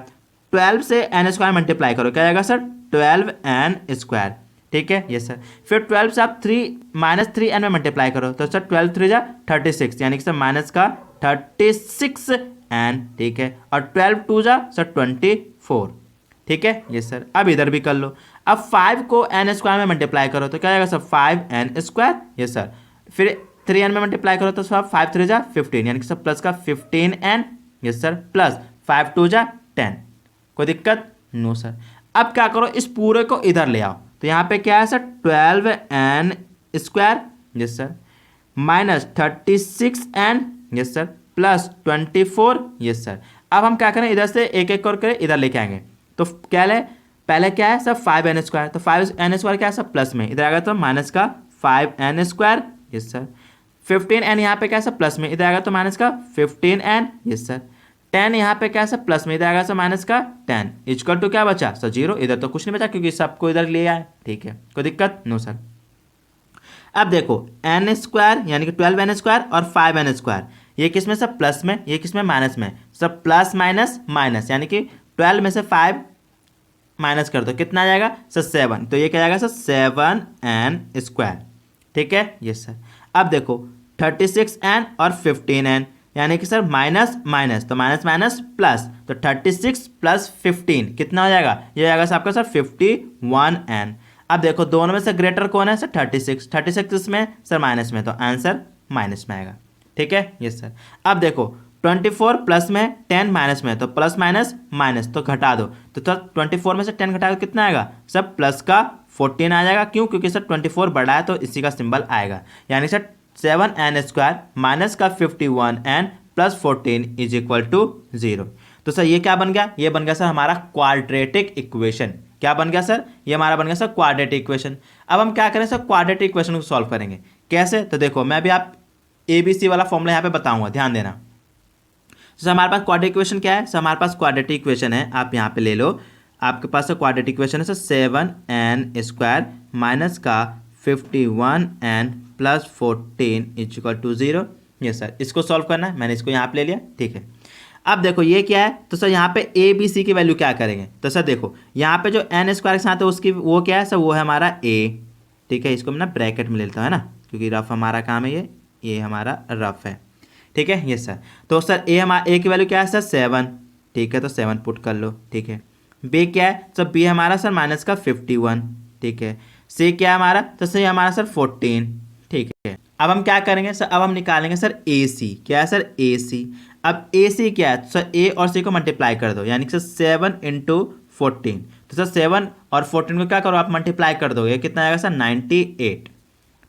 12 से n स्क्वायर मल्टीप्लाई करो क्या आएगा सर 12n स्क्वायर, ठीक है ये सर। फिर 12 से आप -3n में मल्टीप्लाई करो, तो सर 12 3 जा 36, यानी कि सर माइनस का 36n, ठीक है, और 12 2 जा सर 24, ठीक है ये सर। अब इधर भी कर लो, अब 5 को n स्क्वायर में मल्टीप्लाई करो तो क्या आएगा सर 5n स्क्वायर, ये सर। फिर 3n में मल्टीप्लाई करो तो सर 5 3 जा 15, यानी कि सर प्लस का 15n, ये सर, प्लस 5 2 जा 10। कोई दिक्कत नो सर। अब क्या करो इस पूरे को इधर ले आओ, तो यहाँ पे क्या है sir 12n square, yes sir, minus 36n, yes sir, plus 24, yes sir. अब हम क्या करें इधर से एक एक करके इधर लेके आएंगे, तो क्या ले, पहले क्या है सर 5n स्क्वायर, तो 5n स्क्वायर क्या है सर प्लस में, इधर आएगा तो माइनस का 5n square, yes sir. 15n यहाँ पे क्या है सर प्लस में, इधर आएगा तो माइनस का 15n, यस सर। 10 यहाँ पे क्या है सर प्लस में, इधर आएगा सर माइनस का 10, इक्वल टू क्या बचा सर 0, इधर तो कुछ नहीं बचा क्योंकि सबको इधर ले आए, ठीक है, कोई दिक्कत नो सर। अब देखो n स्क्वायर यानी कि 12n स्क्वायर और 5n स्क्वायर, ये किस में सर प्लस में, ये किस में माइनस में, सर प्लस माइनस माइनस, यानी कि 12 में से 5 माइनस कर दो कितना आ जाएगा सर 7, तो ये क्या जाएगा सर 7n स्क्वायर, ठीक है यस सर। अब देखो 36n और 15n, यानी कि सर माइनस माइनस, तो माइनस माइनस प्लस, तो 36 प्लस 15 कितना हो जाएगा, ये आएगा सर आपका सर 51n। अब देखो दोनों में से ग्रेटर कौन है सर 36, 36 इसमें सर माइनस में, तो आंसर माइनस में आएगा, ठीक है यस सर। अब देखो 24 प्लस में 10 माइनस में, तो प्लस माइनस माइनस, तो घटा दो, तो सर 24 में से 10 घटा दो कितना आएगा सर प्लस का 14 आ जाएगा, क्यों, क्योंकि सर 24 बड़ा है तो इसी का सिंबल आएगा, यानी सर 7n स्क्वायर माइनस का 51n plus 14 is equal to 0। तो सर ये क्या बन गया, ये बन गया सर हमारा क्वाड्रेटिक इक्वेशन। क्या बन गया सर, ये हमारा बन गया सर क्वाड्रेटिक इक्वेशन। अब हम क्या करें सर क्वाड्रेटिक इक्वेशन को सॉल्व करेंगे कैसे, तो देखो मैं भी आप ABC वाला फॉर्मूला यहाँ पे बताऊंगा, ध्यान देना। सर हमारे पास क्वाड्रेटिक इक्वेशन क्या है, सर हमारे पास क्वाड्रेटिक इक्वेशन है, आप यहाँ पे ले लो, आपके पास क्वाड्रेटिक इक्वेशन है सर 7n स्क्वायर माइनस का 51n plus 14 equal to 0। Yes sir, इसको सॉल्व करना है, मैंने इसको यहाँ पे ले लिया, ठीक है। अब देखो ये क्या है, तो सर यहाँ पे ए बी सी की वैल्यू क्या करेंगे, तो सर देखो यहाँ पे जो n स्क्वायर के साथ है उसकी वो क्या है सर, वो है हमारा a, ठीक है। इसको मैं ना ब्रैकेट में ले लेता हूँ, है ना, क्योंकि रफ हमारा काम है, ये हमारा रफ है, ठीक है। यस सर, तो सर ए की वैल्यू क्या है सर 7, ठीक है, तो 7 पुट कर लो, ठीक है। बी क्या है सर, बी हमारा सर माइनस का 51, ठीक है। सी क्या है हमारा, तो सी हमारा सर 14, ठीक है। अब हम क्या करेंगे सर, अब हम निकालेंगे सर ए सी, क्या है सर ए सी। अब ए सी क्या है, सर ए और सी को मल्टीप्लाई कर दो, यानी कि सर 7 × 14, तो सर 7 और 14 को क्या करो आप मल्टीप्लाई कर दो, ये कितना आएगा सर 98,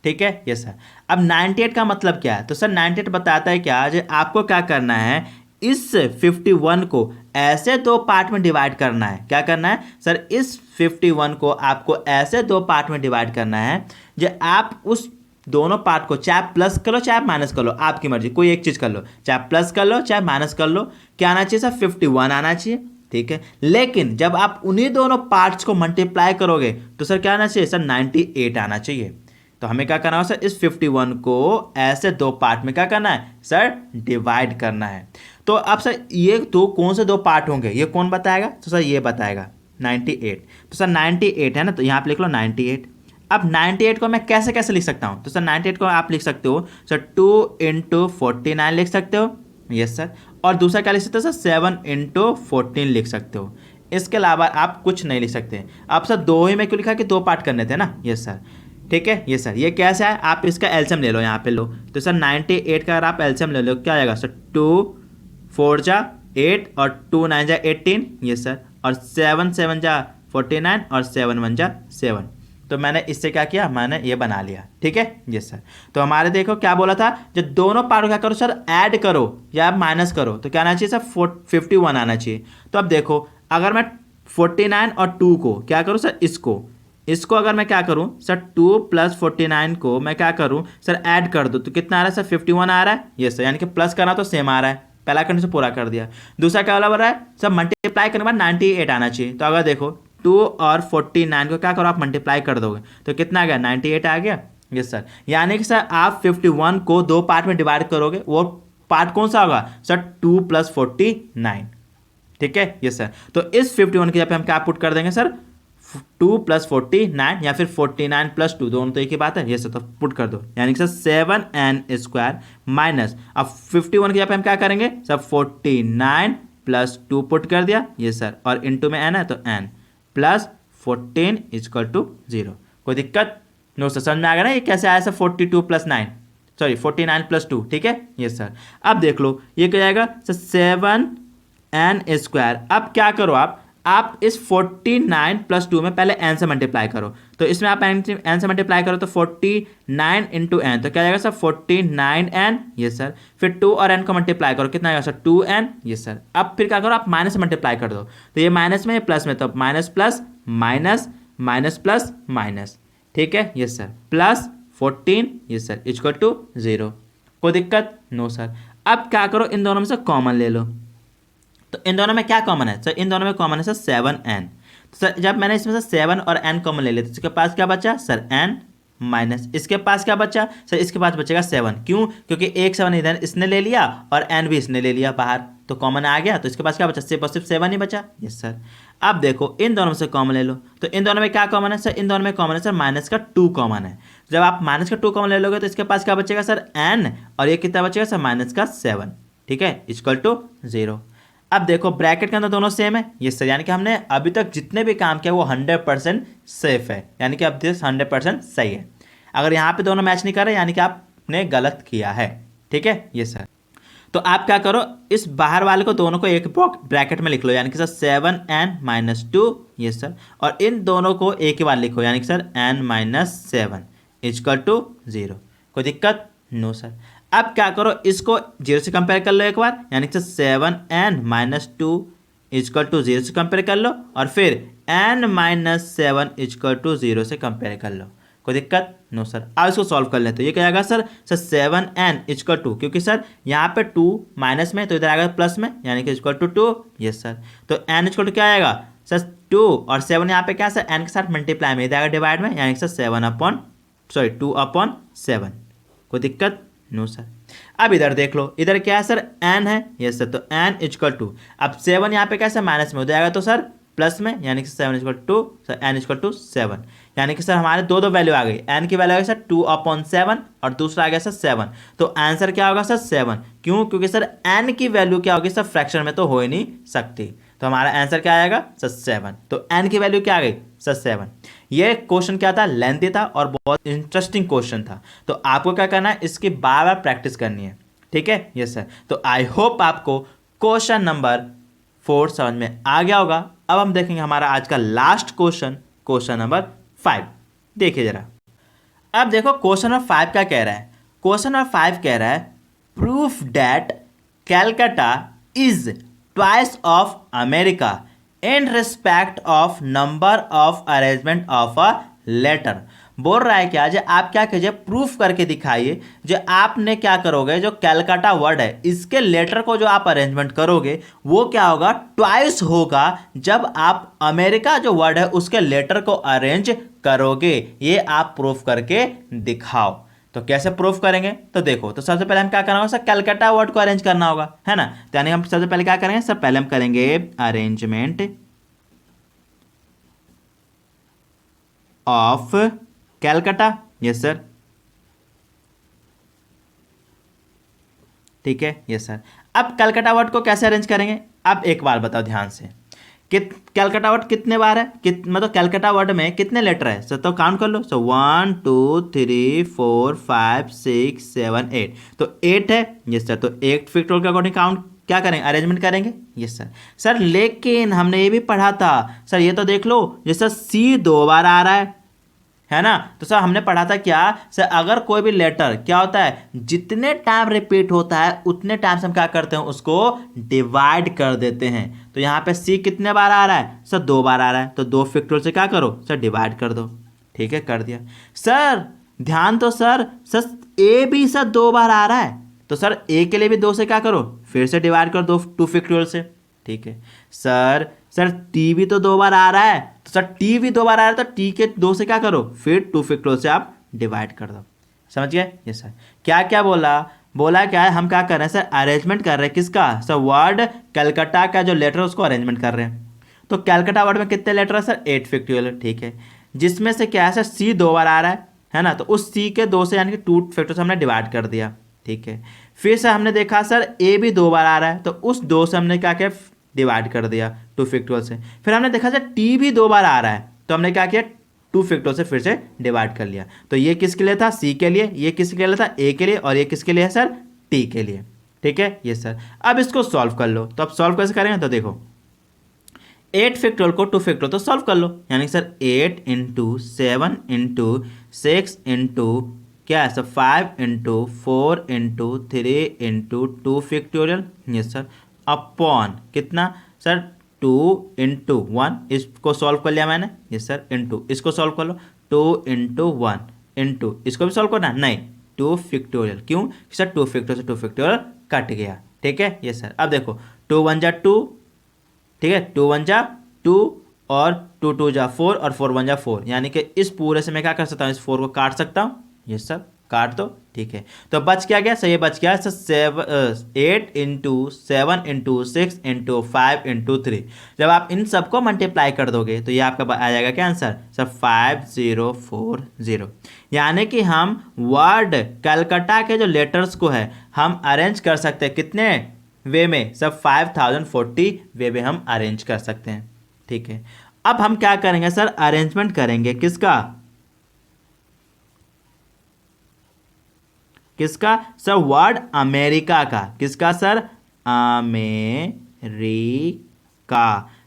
ठीक है। यस सर, अब 98 का मतलब क्या है, तो सर 98 बताता है क्या, जो आपको क्या करना है, इस 51 को ऐसे दो पार्ट में डिवाइड करना है। क्या करना है सर, इस 51 को आपको ऐसे दो पार्ट में डिवाइड करना है, जो आप उस दोनों पार्ट को चाहे प्लस कर लो चाहे माइनस कर लो, आपकी मर्जी, कोई एक चीज़ कर लो, चाहे प्लस कर लो चाहे माइनस कर लो। क्या आना चाहिए सर 51 आना चाहिए, ठीक है। लेकिन जब आप उन्हीं दोनों पार्ट्स को मल्टीप्लाई करोगे तो सर क्या आना चाहिए सर 98 आना चाहिए। तो हमें क्या करना है सर, इस 51 को ऐसे दो पार्ट में क्या करना है सर, डिवाइड करना है। तो अब सर ये तो कौन से दो पार्ट होंगे, ये कौन बताएगा? तो सर ये बताएगा 98। तो सर 98 है ना, तो यहाँ पे लिख लो 98। अब 98 को मैं कैसे कैसे लिख सकता हूँ? तो सर 98 को आप लिख सकते हो सर 2 इंटू 49 लिख सकते हो, यस सर। और दूसरा क्या लिख सकते हो सर 7 इंटू 14 लिख सकते हो। इसके अलावा आप कुछ नहीं लिख सकते। अब सर दो ही में क्यों लिखा कि दो पार्ट करने थे ना, यस सर, ठीक है। ये सर ये कैसा है, आप इसका एलसीएम ले लो, यहाँ पे लो। तो सर 98 का अगर आप एलसीएम ले लो क्या आएगा सर 2 4 जा 8 और 2 9 जा 18, ये सर, और 7 7 जा 49 और 7 1 जा 7। तो मैंने इससे क्या किया, मैंने ये बना लिया, ठीक है, ये सर। तो हमारे देखो क्या बोला था, जब दोनों पार्ट क्या करो सर ऐड करो या आप माइनस करो तो क्या आना चाहिए सर 51 आना चाहिए। तो अब देखो अगर मैं 49 और 2 को क्या करूँ सर, इसको अगर मैं क्या करूं सर 2 + 49 को मैं क्या करूं सर ऐड कर दूं तो कितना आ रहा है सर 51 आ रहा है, ये सर, यानी कि प्लस करना तो सेम आ रहा है, पहला कंडीशन पूरा कर दिया। दूसरा क्या वाला बन रहा है सर मल्टीप्लाई करने के बाद 98 आना चाहिए। तो अगर देखो 2 और 49 को क्या करो आप मल्टीप्लाई कर दोगे तो कितना आ गया 98 आ गया, यस सर। यानी कि सर आप 51 को दो पार्ट में डिवाइड करोगे, वो पार्ट कौन सा होगा सर 2 + 49, ठीक है, यस सर। तो इस 51 की जगह पे हम क्या पुट कर देंगे सर 2 + 49 या फिर 49 + 2, दोनों तो एक ही बात है, ये सब तो पुट कर दो, यानी कि सर 7n² माइनस, अब 51 की जगह पे हम क्या करेंगे सर 49 + 2 पुट कर दिया, ये सर, और इनटू में n है तो n + 14 = 0। कोई दिक्कत? नो सर, समझ में आ गया ना ये कैसे आया सर 42 + 9, सॉरी 49 + 2, ठीक है, ये सर। अब देख लो ये क्या जाएगा सर 7n²। अब क्या करो आप इस 49 + 2 में पहले n से मल्टीप्लाई करो, तो इसमें आप n से मल्टीप्लाई करो तो 49 × n, तो क्या जाएगा सर 49n, ये सर। फिर 2 और n को मल्टीप्लाई करो, कितना आएगा सर 2n, ये सर। अब फिर क्या करो आप माइनस से मल्टीप्लाई कर दो, तो ये माइनस में ये प्लस में, तो minus plus minus minus plus minus, ठीक है, ये सर, +14, ये सर, = 0। कोई दिक्कत? No sir. अब क्या करो इन दोनों में से कॉमन ले लो, तो इन दोनों में क्या कॉमन है सर, इन दोनों में कॉमन है सर 7n। तो सर जब मैंने इसमें से 7 और n कॉमन ले लिया तो इसके पास क्या बचा सर n माइनस, इसके पास क्या बचा सर, इसके पास बचेगा 7। क्यों? क्योंकि एक 7 इधर इसने ले लिया और n भी इसने ले लिया बाहर, तो कॉमन आ गया, तो इसके पास क्या बचा सिर्फ और सिर्फ 7 ही बचा, यस सर। अब देखो इन दोनों में से कॉमन ले लो, तो इन दोनों में क्या कॉमन है सर, इन दोनों में कॉमन है सर -2 कॉमन है। जब आप -2 कॉमन ले लोगे तो इसके पास क्या बचेगा सर n, और ये कितना बचेगा सर -7, ठीक है, = 0। अब देखो ब्रैकेट के अंदर दोनों सेम है, ये सर, यानी कि हमने अभी तक जितने भी काम किया वो 100% सेफ है, यानी कि अब दिस 100% सही है। अगर यहाँ पे दोनों मैच नहीं कर रहे यानी कि आपने गलत किया है, ठीक है, ये सर। तो आप क्या करो इस बाहर वाले को दोनों को एक ब्रैकेट में लिख लो, यानी कि सर 7n - 2, ये सर, और इन दोनों को एक ही बार लिखो, यानी कि सर n - 7 = 0। कोई दिक्कत? No sir. अब क्या करो इसको 0 से कंपेयर कर लो एक बार, यानी कि 7n - 2 = 0 से कंपेयर कर लो, और फिर n - 7 = 0 से कंपेयर कर लो। कोई दिक्कत? No sir. अब इसको सॉल्व कर लेते, तो ये क्या आएगा सर 7n = 2, क्योंकि सर यहाँ पे 2 माइनस में तो इधर आएगा प्लस में, यानी कि = 2, यस सर। तो n = क्या आएगा सर 2, और 7 यहाँ पे क्या सर n के साथ मल्टीप्लाई में, इधर आएगा डिवाइड में, यानी कि सर 2/7। कोई दिक्कत? No sir. अब इधर देख लो, इधर क्या है सर n है, यस सर, तो n = 2। अब 7 यहाँ पे कैसे माइनस में हो जाएगा तो सर प्लस में, यानी कि 7 = 2, सर n = 7, यानी कि सर हमारे दो वैल्यू आ गई। n की वैल्यू आ गई सर 2/7 और दूसरा आ गया सर 7। तो आंसर क्या होगा सर 7। क्यों? क्योंकि सर n की वैल्यू क्या होगी सर फ्रैक्शन में तो हो ही नहीं सकती, तो हमारा आंसर क्या आएगा सर 7। तो n की वैल्यू क्या आ गई सर 7। ये क्वेश्चन क्या था, लेंथी था और बहुत इंटरेस्टिंग क्वेश्चन था। तो आपको क्या करना है, इसकी बार बार प्रैक्टिस करनी है, ठीक है, यस सर। तो आई होप आपको क्वेश्चन नंबर 4 समझ में आ गया होगा। अब हम देखेंगे हमारा आज का लास्ट क्वेश्चन नंबर 5। देखिए जरा, अब देखो क्वेश्चन नंबर 5 क्या कह रहा है। क्वेश्चन नंबर 5 कह रहा है proof that Calcutta is twice of America in respect of number of arrangement of a letter. बोल रहा है क्या, जो आप क्या कीजिए प्रूफ करके दिखाइए, जो आपने क्या करोगे, जो कैलकाटा वर्ड है इसके लेटर को जो आप अरेंजमेंट करोगे वो क्या होगा, ट्वाइस होगा जब आप अमेरिका जो वर्ड है उसके लेटर को अरेंज करोगे। ये आप प्रूफ करके दिखाओ। तो कैसे प्रूफ करेंगे, तो देखो, तो सबसे पहले हम क्या करना होगा सर, कलकत्ता वर्ड को अरेंज करना होगा, है ना। तो यानी हम सबसे पहले क्या करेंगे सर, पहले हम करेंगे arrangement of Calcutta, yes sir, ठीक है, यस सर। अब कलकत्ता वर्ड को कैसे अरेंज करेंगे, अब एक बार बताओ ध्यान से, कलकत्ता वर्ड कितने बार है, मतलब कलकत्ता वर्ड में कितने लेटर है सर, तो काउंट कर लो। सो 1 2 3 4 5 6 7 8, तो 8 है, यस सर। तो 8 फैक्टोरियल के अकॉर्डिंग काउंट क्या करेंगे, अरेंजमेंट करेंगे, यस सर। सर लेकिन हमने ये भी पढ़ा था सर, ये तो देख लो, जैसे सी 2 बार आ रहा है ना। तो सर हमने पढ़ा था क्या सर, अगर कोई भी लेटर क्या होता है, जितने टाइम रिपीट होता है उतने टाइम से हम क्या करते हैं, उसको डिवाइड कर देते हैं। तो यहाँ पे सी कितने बार आ रहा है सर, 2 बार आ रहा है, तो 2 फैक्टोरियल से क्या करो सर, डिवाइड कर दो, ठीक है, कर दिया। सर ध्यान तो सर, ए भी सर 2 बार आ रहा है, तो सर ए के लिए भी 2 से क्या करो, फिर से डिवाइड कर दो 2 फैक्टोरियल से, ठीक है। सर सर टी भी तो 2 बार आ रहा है, तो सर टी भी 2 बार आ रहा है, तो टी के 2 से क्या करो, फिर 2 फैक्टोरियल से आप डिवाइड कर दो, समझ गए, यस सर। क्या क्या बोला, बोला क्या है, हम क्या कर रहे हैं सर, अरेंजमेंट कर रहे हैं, किसका सर, वर्ड कलकत्ता का जो लेटर उसको अरेंजमेंट कर रहे हैं। तो कलकत्ता वर्ड में कितने लेटर है सर, 8 फैक्टोरियल, ठीक है, जिसमें से क्या है सर, सी 2 बार आ रहा है ना। तो उस सी के 2 से यानी कि 2 फैक्टोरियल से हमने डिवाइड कर दिया, ठीक है। फिर से हमने देखा सर ए भी 2 बार आ रहा है, तो उस 2 से हमने क्या किया, डिवाइड कर दिया 2 फैक्टोरियल से। फिर हमने देखा सर टी भी 2 बार आ रहा है, तो हमने क्या किया, 2 फैक्टोरियल से फिर से डिवाइड कर लिया। तो ये किसके लिए था, सी के लिए, ये किसके लिए था, ए के लिए, और ये किसके लिए है सर, टी के लिए, ठीक है, ये सर। अब इसको सॉल्व कर लो, तो अब सॉल्व कैसे करेंगे, तो देखो 8 फैक्टोरियल को 2 फैक्टोरियल तो सॉल्व कर लो, यानी सर 8 इंटू 7 इंटू 6 इंटू क्या है sir, 5 into 4 into 3 into 2 factorial, yes sir, upon कितना सर, 2 इंटू 1, इसको सॉल्व कर लिया मैंने, यस सर, इंटू इसको सॉल्व कर लो, 2 इंटू 1 इंटू इसको भी सॉल्व करना, नहीं 2 फैक्टोरियल, क्यों सर, 2 फैक्टोरियल से 2 फैक्टोरियल कट गया, ठीक है, यस सर। अब देखो 2 1 जा 2, ठीक है, 2 1 जा 2 और 2 2 जा 4 और 4 1 जा 4, यानी कि इस पूरे से मैं क्या कर सकता हूँ, इस 4 को काट सकता हूँ, यस सर, काट दो, ठीक है। तो बच क्या गया सर, ये बच गया sir 8 into 7 into 6 into 5 into 3। जब आप इन सबको मल्टीप्लाई कर दोगे तो ये आपका आ जाएगा क्या आंसर सर, 5040, यानी कि हम वर्ड कलकत्ता के जो लेटर्स को है हम अरेंज कर सकते हैं कितने वे में सर, 5040 वे में हम अरेंज कर सकते हैं, ठीक है। अब हम क्या करेंगे सर, अरेंजमेंट करेंगे किसका, किसका सर, वर्ड अमेरिका का, किसका सर, अमेरिका।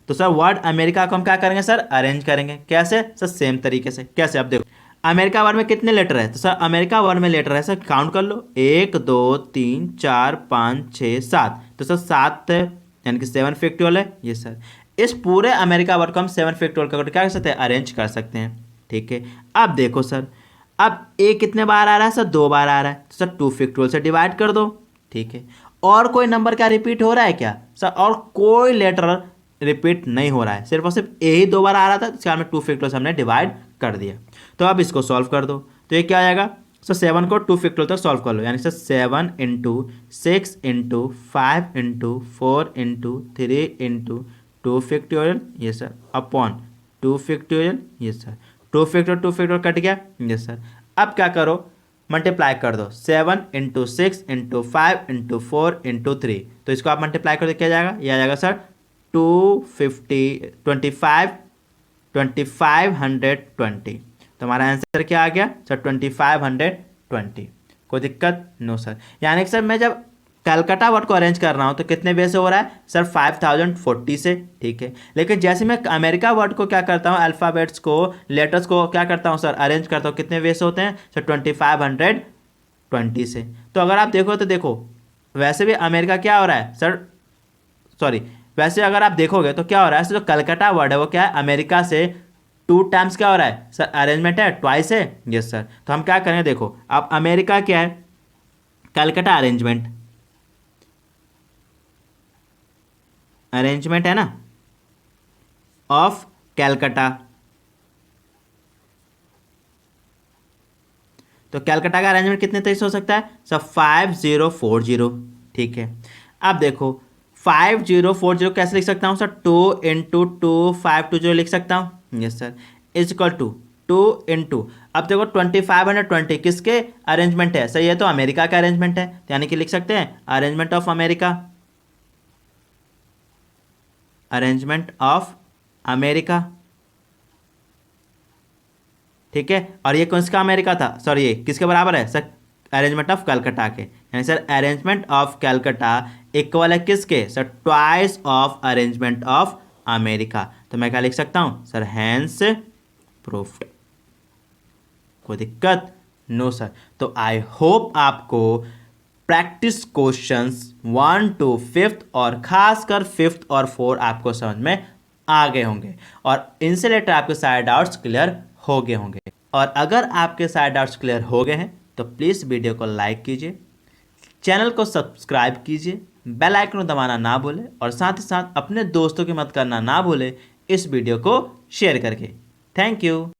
तो सर वर्ड अमेरिका को हम क्या करेंगे सर, अरेंज करेंगे, कैसे सर, सेम तरीके से, कैसे, अब देखो अमेरिका वर्ड में कितने लेटर है, तो सर अमेरिका वर्ड में लेटर है सर, काउंट कर लो, 1 2 3 4 5 6 7, तो सर 7 यानी कि 7 फैक्टोरियल है, ये सर। इस पूरे अमेरिका वर्ड को हम 7 फैक्टोरियल का क्या कर सकते हैं, अरेंज कर सकते हैं, ठीक है। अब देखो सर, अब ए कितने बार आ रहा है सर, 2 बार आ रहा है, तो सर 2 फैक्टोरियल से डिवाइड कर दो, ठीक है। और कोई नंबर क्या रिपीट हो रहा है क्या सर, और कोई लेटर रिपीट नहीं हो रहा है, सिर्फ और सिर्फ ए ही 2 बार आ रहा था, इसके बाद में 2 फैक्टोरियल से हमने डिवाइड कर दिया। तो अब इसको सॉल्व कर दो, तो ये क्या आ जाएगा सर, 7 को 2 फैक्टोरियल तक सॉल्व कर लो, यानी sir 7 into 6 into 5 into 4 into 3 into 2 factorial, ये सर, अपॉन 2 फैक्टोरियल, ये सर, 2 फैक्टोरियल कट गया, ये सर। अब क्या करो, मल्टीप्लाई कर दो, 7 इंटू 6 इंटू 5 इंटू 4 इंटू 3, तो इसको आप मल्टीप्लाई कर दो, क्या जाएगा, ये आ जाएगा सर 2520, तो हमारा आंसर क्या आ गया सर, 2520। कोई दिक्कत नो सर, यानी कि सर मैं जब कलकत्ता वर्ड को अरेंज कर रहा हूँ तो कितने वे से हो रहा है सर, 5040 से, ठीक है। लेकिन जैसे मैं अमेरिका वर्ड को क्या करता हूँ, अल्फ़ाबेट्स को, लेटर्स को क्या करता हूँ सर, अरेंज करता हूँ, कितने वे से होते हैं सर, 2520 से। तो अगर आप देखो तो देखो वैसे भी अमेरिका क्या हो रहा है सर, सॉरी, वैसे अगर आप देखोगे तो क्या हो रहा है सर, जो कलकत्ता वर्ड है वो क्या है, अमेरिका से 2 टाइम्स क्या हो रहा है सर, अरेंजमेंट है, ट्वाइस है, यस सर। तो हम क्या करेंगे, देखो अब अमेरिका क्या है, कलकत्ता अरेंजमेंट है ना, ऑफ कैलकाटा। तो कैलकाटा का अरेंजमेंट कितने तरीके से हो सकता है सर 5040, ठीक है। अब देखो 5040 कैसे लिख सकता हूँ सर 2 × 2 520 लिख सकता हूँ, yes sir, is equal to 2 × अब देखो 2520 किसके अरेंजमेंट है सर, ये तो अमेरिका का अरेंजमेंट है, यानी कि लिख सकते हैं arrangement of America, arrangement of America, ठीक है। और ये कौन सा अमेरिका था सर, ये किसके बराबर है सर, अरेंजमेंट ऑफ कलकत्ता के, यानी sir arrangement of Calcutta equal है किसके sir, twice of arrangement of America. तो मैं क्या लिख सकता हूं सर, हैंस प्रूफ्ड। कोई दिक्कत नो सर। तो आई होप आपको प्रैक्टिस क्वेश्चंस 1 to 5th और खासकर 5th और 4 आपको समझ में आ गए होंगे और इनसे रिलेटेड आपके सारे डाउट्स क्लियर हो गए होंगे। और अगर आपके सारे डाउट्स क्लियर हो गए हैं तो प्लीज़ वीडियो को लाइक कीजिए, चैनल को सब्सक्राइब कीजिए, बेल आइकन को दबाना ना भूलें और साथ ही साथ अपने दोस्तों की मदद करना ना भूलें इस वीडियो को शेयर करके। Thank you.